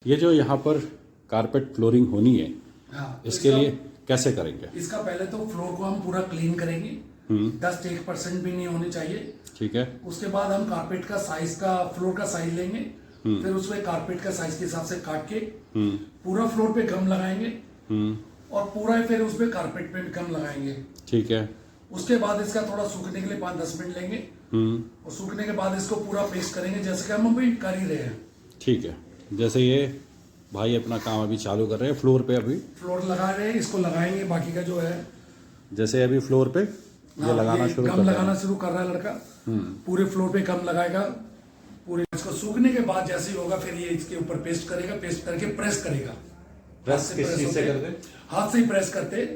ये जो यहाँ पर कारपेट फ्लोरिंग होनी है, हाँ, इसके लिए कैसे करेंगे? इसका पहले तो फ्लोर को हम पूरा क्लीन करेंगे। डस्ट 1% भी नहीं होनी चाहिए। ठीक है। उसके बाद हम कारपेट का साइज का फ्लोर का साइज लेंगे, फिर उसमें कारपेट का साइज के हिसाब से काट के पूरा फ्लोर पे गम लगाएंगे और पूरा फिर उसमें कारपेट पे गम लगाएंगे। ठीक है। उसके बाद इसका थोड़ा सूखने के लिए 5-10 मिनट लेंगे और सूखने के बाद इसको पूरा पेस्ट करेंगे जैसे कि हम अभी कर ही रहे हैं। ठीक है। जैसे ये भाई अपना काम अभी चालू कर रहे हैं, फ्लोर पे अभी फ्लोर लगा रहे हैं, इसको लगाएंगे। बाकी का जो है जैसे अभी फ्लोर पे ये लगाना शुरू कर गम लगाना शुरू कर रहा है लड़का। पूरे फ्लोर पे गम लगाएगा। पूरे इसको सूखने के बाद जैसे ही होगा फिर ये इसके ऊपर पेस्ट करेगा, पेस्ट करके प्रेस करेगा। प्रेस किस चीज से करते? हाथ से ही प्रेस करते।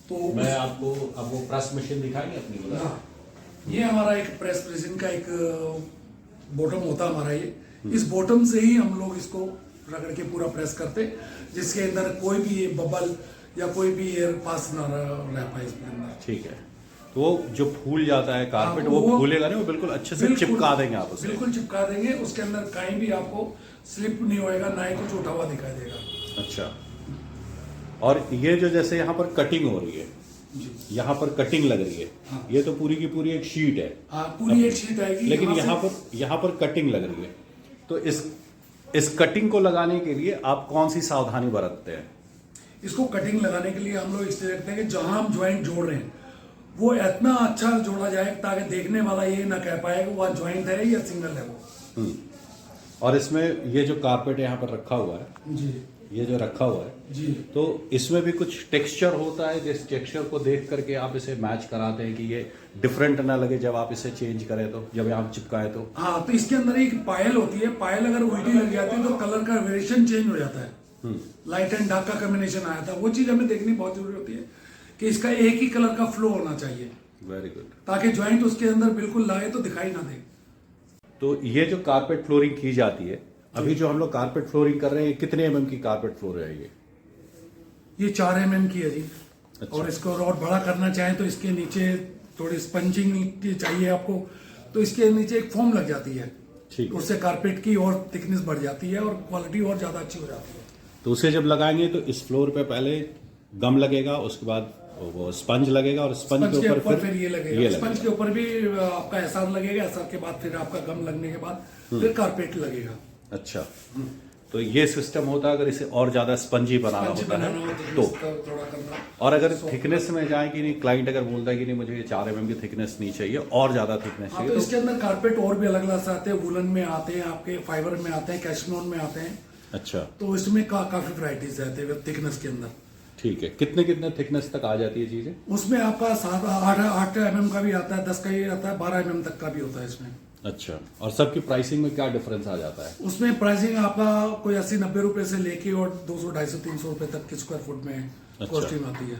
तो मैं आपको अब वो प्रेस मशीन दिखाएंगे अपनी। हाँ, ये हमारा एक प्रेस मशीन का एक बॉटम होता है हमारा। ये इस बॉटम से ही हम लोग इसको रगड़ के पूरा प्रेस करते, जिसके अंदर कोई भी बबल या कोई भी एयर पास ना रह पाए इसके अंदर। ठीक है। तो वो जो फूल जाता है कारपेट, वो फूलेगा नहीं, वो बिल्कुल अच्छे से चिपका देंगे आप उसे। बिल्कुल चिपका देंगे। उसके अंदर कहीं भी आपको स्लिप नहीं होएगा, ना ही कुछ उठा हुआ दिखाई देगा। अच्छा। और ये जो जैसे यहाँ पर कटिंग हो रही है, यहाँ पर कटिंग लग रही है, हाँ। ये तो पूरी की पूरी एक शीट है। हाँ, पूरी एक शीट आएगी। लेकिन यहाँ पर कटिंग लग रही है, तो इस कटिंग को लगाने के लिए आप कौन सी सावधानी बरतते हैं? इसको कटिंग लगाने के लिए हम लोग इसलिए रखते हैं कि जहां हम ज्वाइंट जोड़ रहे हैं वो इतना अच्छा जोड़ा जाए ताकि देखने वाला ये ना कह पाए कि वह ज्वाइंट है या सिंगल है वो। और इसमें ये जो कारपेट यहाँ पर रखा हुआ है जी, ये जो रखा हुआ है जी, तो इसमें भी कुछ टेक्सचर होता है, जिस टेक्सचर को देख करके आप इसे मैच कराते हैं कि ये डिफरेंट ना लगे जब आप इसे चेंज करें, तो जब आप चिपकाए तो। हाँ, तो इसके अंदर एक पायल होती है। पायल अगर उल्टी लग जाती है तो कलर का वेरिएशन चेंज हो जाता है। लाइट एंड डार्क का कॉम्बिनेशन आया था, वो चीज हमें देखनी बहुत जरूरी होती है कि इसका एक ही कलर का फ्लो होना चाहिए। Very good. ताकि ज्वाइंट उसके अंदर बिल्कुल लाए तो दिखाई ना दे। तो ये जो कारपेट फ्लोरिंग की जाती है, अभी जो हम लोग कारपेट फ्लोरिंग कर रहे हैं, कितने mm की कारपेट फ्लोर है ये 4 mm की है जी। अच्छा। और इसको और बड़ा करना चाहें तो इसके नीचे थोड़ी स्पंजिंग चाहिए आपको, तो इसके नीचे एक फोम लग जाती है। ठीक है। उससे कारपेट की और थिकनेस बढ़ जाती है और क्वालिटी और ज्यादा अच्छी हो जाती है। तो उसे जब लगाएंगे तो इस फ्लोर पे पहले गम लगेगा, उसके बाद वो स्पंज लगेगा और स्पंज के ऊपर फिर ये लगेगा। स्पंज के ऊपर भी आपका एसआर लगेगा। एसआर के बाद फिर आपका गम लगने के बाद फिर कारपेट लगेगा। अच्छा। तो ये सिस्टम होता है अगर इसे और ज्यादा स्पंजी बनाना होता है तो। थोड़ा करना। और अगर थिकनेस में जाए कि नहीं, क्लाइंट अगर बोलता है कि नहीं मुझे ये 4 mm की थिकनेस नहीं चाहिए, और ज्यादा थिकनेस चाहिए, तो इसके अंदर कारपेट और भी अलग अलग आते हैं। वुलन में आते हैं, आपके फाइबर में आते हैं, कैशनोन में आते हैं। अच्छा। तो इसमें काफी वैरायटीज रहते हैं थिकनेस के अंदर। ठीक है। कितने कितने थिकनेस तक आ जाती है चीजें? उसमें आपका 8 mm का भी आता है, 10 का भी आता है, 12 mm तक का भी होता है इसमें। अच्छा। और सबकी प्राइसिंग में क्या डिफरेंस आ जाता है? उसमें प्राइसिंग आपका कोई 80-90 रुपए से लेके और 200, 250, 300 रुपए तक के स्क्वायर फुट में कॉस्टिंग आती है।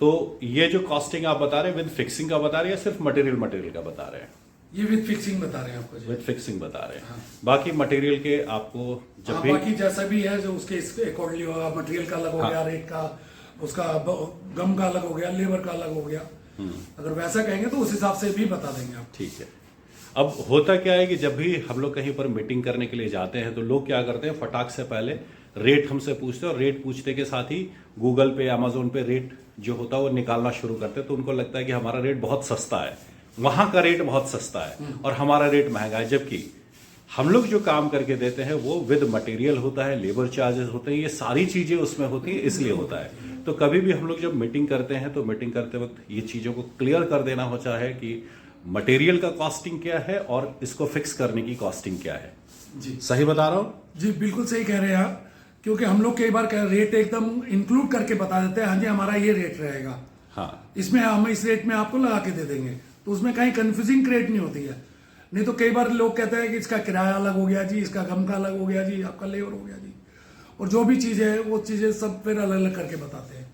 तो ये जो कॉस्टिंग आप बता रहे हैं विद फिक्सिंग का बता रहे हैं या सिर्फ मटेरियल का बता रहे हैं? ये विद फिक्सिंग बता रहे हैं आपको जी। विद फिक्सिंग बता रहे हैं। बाकी मटेरियल के आपको जब भी बाकी जैसा भी है जो उसके अकॉर्डिंगली होगा। मटेरियल का अलग हो गया, रेट का, उसका गम का अलग हो गया, लेबर का अलग हो गया। अगर वैसा कहेंगे तो उस हिसाब से भी बता देंगे आप। ठीक है। अब होता क्या है कि जब भी हम लोग कहीं पर मीटिंग करने के लिए जाते हैं तो लोग क्या करते हैं, फटाक से पहले रेट हमसे पूछते हैं और रेट पूछने के साथ ही गूगल पे, अमेजोन पे रेट जो होता है वो निकालना शुरू करते हैं। तो उनको लगता है कि हमारा रेट बहुत सस्ता है, वहां का रेट बहुत सस्ता है और हमारा रेट महंगा है। जबकि हम लोग जो काम करके देते हैं वो विद मटेरियल होता है, लेबर चार्जेस होते हैं, ये सारी चीजें उसमें होती हैं, इसलिए होता है। तो कभी भी हम लोग जब मीटिंग करते हैं तो मीटिंग करते वक्त ये चीजों को क्लियर कर देना होता है कि मटेरियल का कॉस्टिंग क्या है और इसको फिक्स करने की कॉस्टिंग क्या है। जी, सही बता रहा हूँ? जी बिल्कुल सही कह रहे हैं आप। क्योंकि हम लोग कई बार रेट एकदम इंक्लूड करके बता देते हैं, हाँ जी हमारा ये रेट रहेगा, हाँ, इसमें हम इस रेट में आपको लगा के दे देंगे। तो उसमें कहीं कंफ्यूजिंग रेट नहीं होती है। नहीं तो कई बार लोग कहते हैं कि इसका किराया अलग हो गया जी, इसका गम का अलग हो गया जी, आपका लेबर हो गया जी, और जो भी चीजें है वो चीजें सब फिर अलग अलग करके बताते हैं।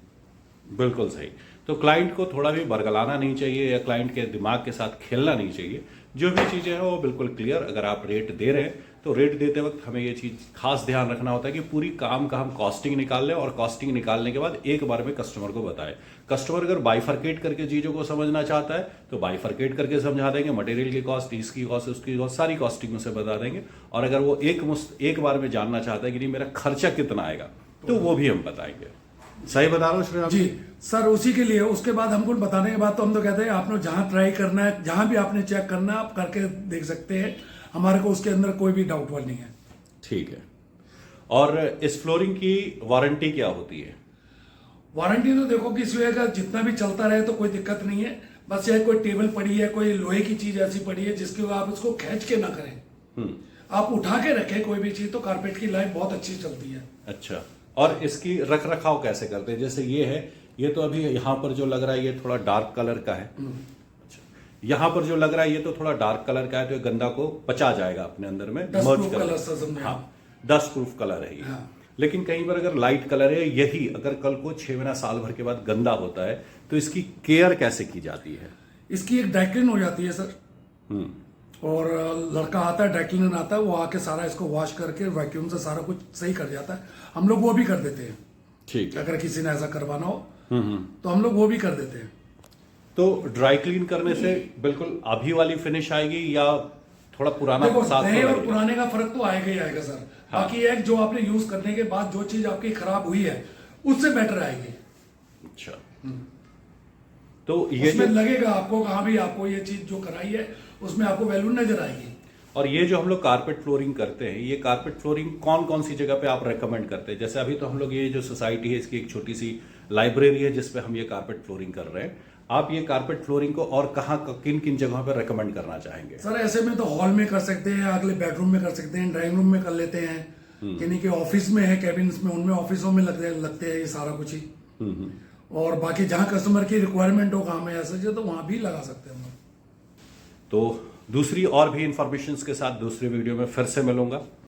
बिल्कुल सही। तो क्लाइंट को थोड़ा भी बरगलाना नहीं चाहिए या क्लाइंट के दिमाग के साथ खेलना नहीं चाहिए। जो भी चीज़ें हैं वो बिल्कुल क्लियर। अगर आप रेट दे रहे हैं तो रेट देते वक्त हमें ये चीज़ खास ध्यान रखना होता है कि पूरी काम का हम कॉस्टिंग निकाल लें और कॉस्टिंग निकालने के बाद एक बार में कस्टमर को बताएं। कस्टमर अगर बाइफरकेट करके चीज़ों को समझना चाहता है तो बाइफरकेट करके समझा देंगे, मटेरियल की कॉस्ट, इसकी कॉस्ट, उसकी कॉस्ट, सारी कॉस्टिंग उसे बता देंगे। और अगर वो एक बार में जानना चाहता है कि नहीं मेरा खर्चा कितना आएगा तो वो भी हम बताएंगे। सही बता रहा हूँ श्रीराम जी सर, उसी के लिए उसके बाद हमको बताने के बाद तो हम तो कहते हैं आपने जहां ट्राई करना है, जहां भी आपने चेक करना है आप करके देख सकते हैं। हमारे को उसके अंदर कोई भी डाउट नहीं है। ठीक है। और इस फ्लोरिंग की वारंटी क्या होती है? वारंटी तो देखो कि इसमें अगर जितना भी चलता रहे तो कोई दिक्कत नहीं है। बस ये कोई टेबल पड़ी है, कोई लोहे की चीज ऐसी पड़ी है जिसके आप उसको खींच के ना करें, आप उठा के रखें कोई भी चीज, तो कारपेट की लाइफ बहुत अच्छी चलती है। अच्छा, और इसकी रख रखाव कैसे करते हैं? जैसे ये है, ये तो अभी यहाँ पर जो लग रहा है ये थोड़ा डार्क कलर का है। अच्छा, यहाँ पर जो लग रहा है ये तो थोड़ा डार्क कलर का है, तो ये गंदा को पचा जाएगा अपने अंदर में, मर्ज कर। हाँ, डस्ट प्रूफ कलर है ये। हाँ। लेकिन कई बार अगर लाइट कलर है, यही अगर कल को 6 महीना साल भर के बाद गंदा होता है तो इसकी केयर कैसे की जाती है? इसकी एक ड्राइक्लीन हो जाती है सर, और लड़का आता है, ड्राइक्लीनर आता है, वो आके सारा इसको वॉश करके वैक्यूम से सारा कुछ सही कर जाता है। हम लोग वो भी कर देते हैं। ठीक है। अगर किसी ने ऐसा करवाना हो तो हम लोग वो भी कर देते हैं। तो ड्राई क्लीन करने से बिल्कुल अभी वाली फिनिश आएगी या थोड़ा पुराना देखो, साथ नए तो और लगेगा? पुराने का फर्क तो आएगा ही आएगा सर। हाँ। बाकी एक जो आपने यूज करने के बाद जो चीज आपकी खराब हुई है उससे बेटर आएगी। अच्छा, तो ये उसमें जो लगेगा आपको कहाँ भी आपको ये चीज जो कराई है उसमें आपको वैल्यू नजर आएगी। और ये जो हम लोग कारपेट फ्लोरिंग करते हैं, ये कारपेट फ्लोरिंग कौन कौन सी जगह पे आप रेकमेंड करते हैं? जैसे अभी तो हम लोग ये जो सोसाइटी है इसकी एक छोटी सी लाइब्रेरी है जिसपे हम ये कारपेट फ्लोरिंग कर रहे हैं। आप ये कारपेट फ्लोरिंग को और कहाँ, किन किन जगहों पे रेकमेंड करना चाहेंगे? सर ऐसे में तो हॉल में कर सकते हैं, अगले बेडरूम में कर सकते हैं, ड्राइंग रूम में कर लेते हैं, यानी कि ऑफिस में है, कैबिन्स में, उनमें ऑफिसों में लगते हैं ये सारा कुछ ही। और बाकी जहाँ कस्टमर की रिक्वायरमेंट हो काम है ऐसा तो वहां भी लगा सकते हैं हम लोग। तो दूसरी और भी इंफॉर्मेशन के साथ दूसरे वीडियो में फिर से मिलूंगा।